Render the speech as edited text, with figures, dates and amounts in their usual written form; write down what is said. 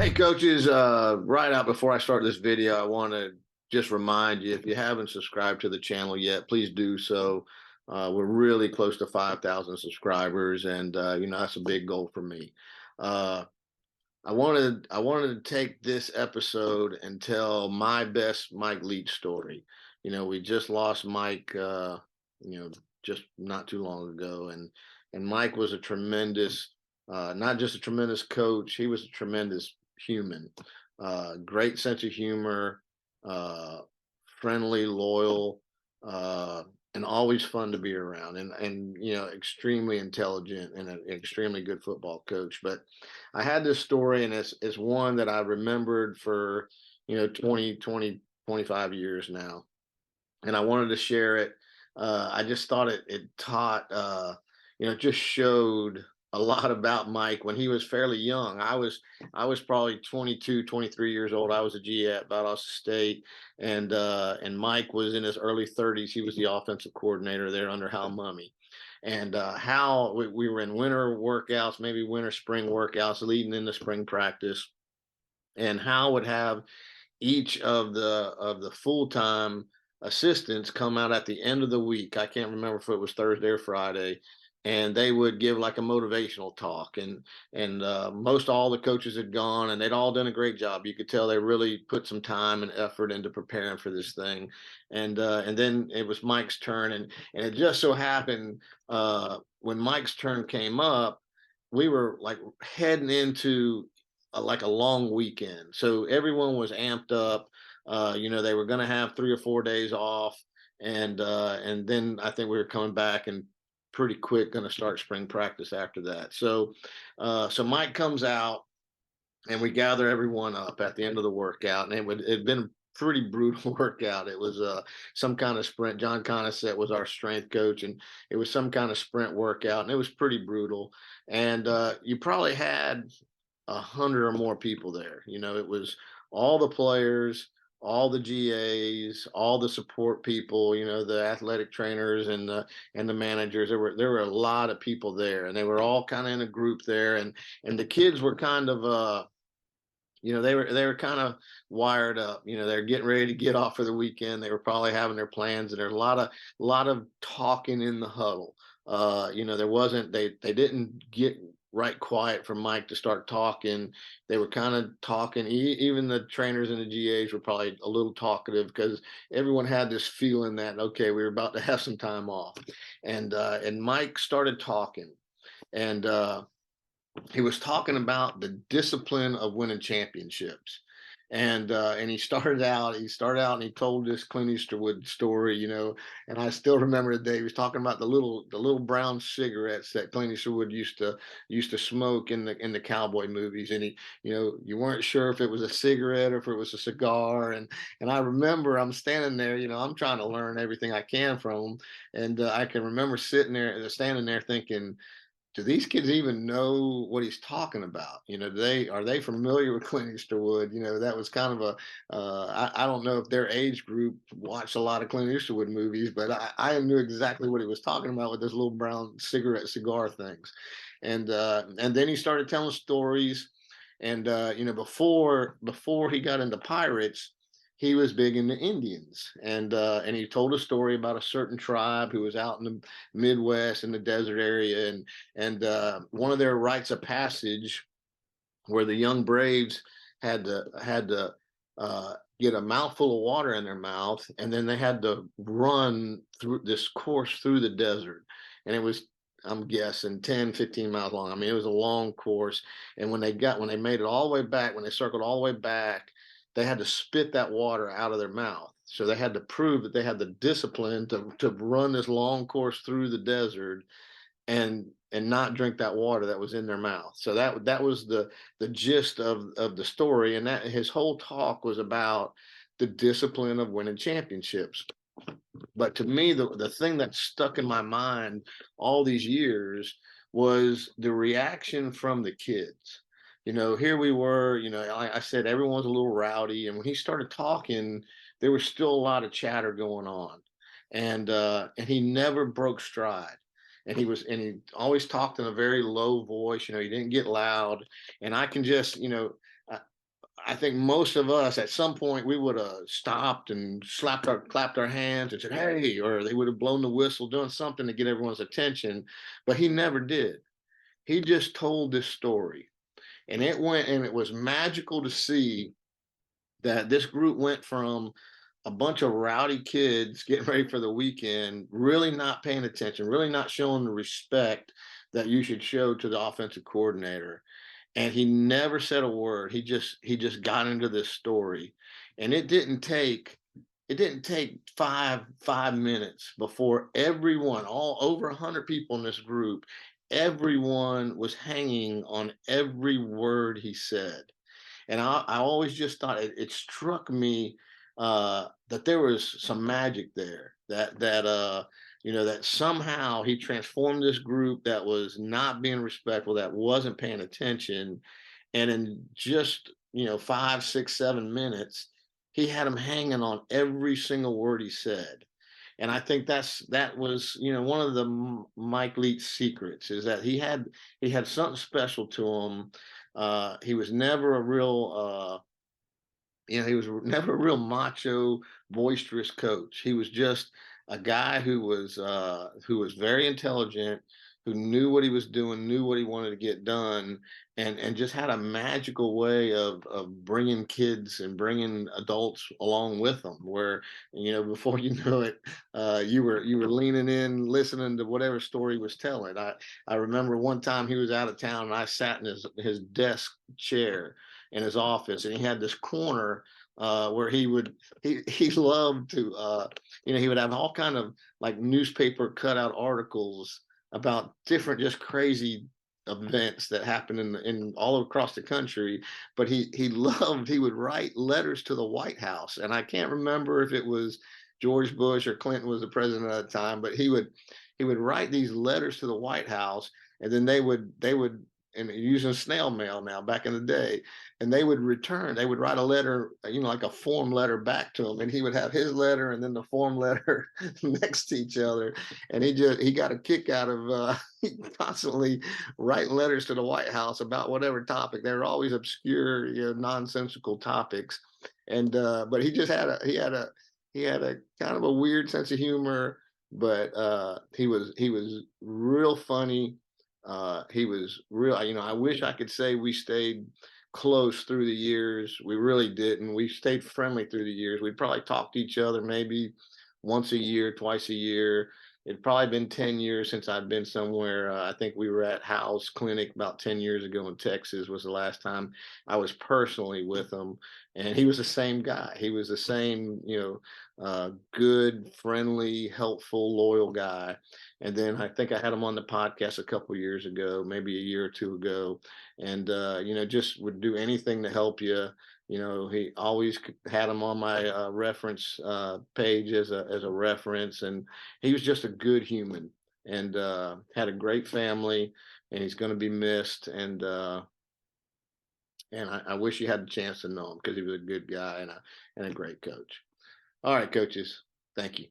Hey, coaches, right out before I start this video, I want to just remind you, if you haven't subscribed to the channel yet, please do so. We're really close to 5,000 subscribers, and that's a big goal for me. Uh, I wanted to take this episode and tell my best Mike Leach story. We just lost Mike, just not too long ago, and Mike was a tremendous, not just a tremendous coach, he was a tremendous human. Great sense of humor, uh, friendly, loyal, and always fun to be around, and extremely intelligent and an extremely good football coach. But I had this story, and it's one that I remembered for 25 years now, and I wanted to share it. I just thought it taught, just showed a lot about Mike when he was fairly young. I was probably 22, 23 years old. I was a G at Valdosta State, and Mike was in his early 30s. He was the offensive coordinator there under Hal Mumme. And how we were in winter workouts, maybe winter spring workouts, leading into spring practice, and Hal would have each of the full-time assistants come out at the end of the week. I can't remember if it was Thursday or Friday, and they would give like a motivational talk. And most all the coaches had gone, and they'd all done a great job. You could tell they really put some time and effort into preparing for this thing. And then it was Mike's turn, and it just so happened, when Mike's turn came up, we were like heading into like a long weekend. So everyone was amped up. They were going to have 3 or 4 days off, and then I think we were coming back and pretty quick going to start spring practice after that. So Mike comes out, and we gather everyone up at the end of the workout, and it'd been a pretty brutal workout. It was some kind of sprint. John Conisett was our strength coach, and it was some kind of sprint workout, and it was pretty brutal. And you probably had 100 or more people there. It was all the players, all the GAs, all the support people, the athletic trainers and the managers. There were a lot of people there, and they were all kind of in a group there, and the kids were kind of they were kind of wired up. They're getting ready to get off for the weekend. They were probably having their plans, and there's a lot of talking in the huddle. There wasn't they didn't get right quiet for Mike to start talking. They were kind of talking. Even the trainers and the GAs were probably a little talkative because everyone had this feeling that, okay, we were about to have some time off, and Mike started talking, and he was talking about the discipline of winning championships. And he started out and he told this Clint Eastwood story, and I still remember the day he was talking about the little brown cigarettes that Clint Eastwood used to smoke in the cowboy movies. And you weren't sure if it was a cigarette or if it was a cigar. And I remember I'm standing there, I'm trying to learn everything I can from him. And I can remember standing there thinking, do these kids even know what he's talking about? Are they familiar with Clint Eastwood? That was kind of I don't know if their age group watched a lot of Clint Eastwood movies, but I knew exactly what he was talking about with those little brown cigar things. And then he started telling stories. And before he got into pirates, he was big into Indians, and he told a story about a certain tribe who was out in the Midwest in the desert area, and one of their rites of passage, where the young braves had to get a mouthful of water in their mouth, and then they had to run through this course through the desert, and it was, I'm guessing, 10, 15 miles long. I mean, it was a long course. And when they made it all the way back, when they circled all the way back, they had to spit that water out of their mouth. So they had to prove that they had the discipline to run this long course through the desert and not drink that water that was in their mouth. So that was the gist of the story. And that his whole talk was about the discipline of winning championships. But to me, the thing that stuck in my mind all these years was the reaction from the kids. Here we were, like I said, everyone's a little rowdy. And when he started talking, there was still a lot of chatter going on. And he never broke stride. And he always talked in a very low voice. He didn't get loud. And I can just, I think most of us at some point we would have stopped and clapped our hands and said, "Hey," or they would have blown the whistle, doing something to get everyone's attention. But he never did. He just told this story, and it was magical to see that this group went from a bunch of rowdy kids getting ready for the weekend, really not paying attention, really not showing the respect that you should show to the offensive coordinator. And he never said a word. He just got into this story. And it didn't take five minutes before everyone, all over 100 people in this group, everyone was hanging on every word he said. And I always just thought it struck me that there was some magic there. That somehow he transformed this group that was not being respectful, that wasn't paying attention, and in just 5, 6, 7 minutes, he had them hanging on every single word he said. And I think that was one of the Mike Leach secrets, is that he had something special to him. He was never a real he was never a real macho, boisterous coach. He was just a guy who was very intelligent, who knew what he was doing, knew what he wanted to get done, and just had a magical way of bringing kids and bringing adults along with them. Where before you know it, you were leaning in, listening to whatever story he was telling. I remember one time he was out of town, and I sat in his desk chair in his office, and he had this corner where he loved to he would have all kind of like newspaper cutout articles about different just crazy events that happened in all across the country. But he would write letters to the White House, and I can't remember if it was George Bush or Clinton was the president at the time, but he would write these letters to the White House, and then they would and using snail mail now back in the day, and they would write a letter, like a form letter back to him, and he would have his letter and then the form letter next to each other. And he got a kick out of constantly writing letters to the White House about whatever topic. They were always obscure, nonsensical topics. And but he had a kind of a weird sense of humor, but he was real funny. He was real. I wish I could say we stayed close through the years. We really didn't. We stayed friendly through the years. We'd probably talk to each other maybe once a year, twice a year. It'd probably been 10 years since I'd been somewhere. I think we were at Howe's Clinic about 10 years ago in Texas was the last time I was personally with him. And he was the same guy. He was the same, good, friendly, helpful, loyal guy. And then I think I had him on the podcast a couple of years ago, maybe a year or two ago, and just would do anything to help you. He always had him on my reference page as a reference, and he was just a good human, and had a great family, and he's going to be missed. And I wish you had the chance to know him, because he was a good guy and a great coach. All right, coaches, thank you.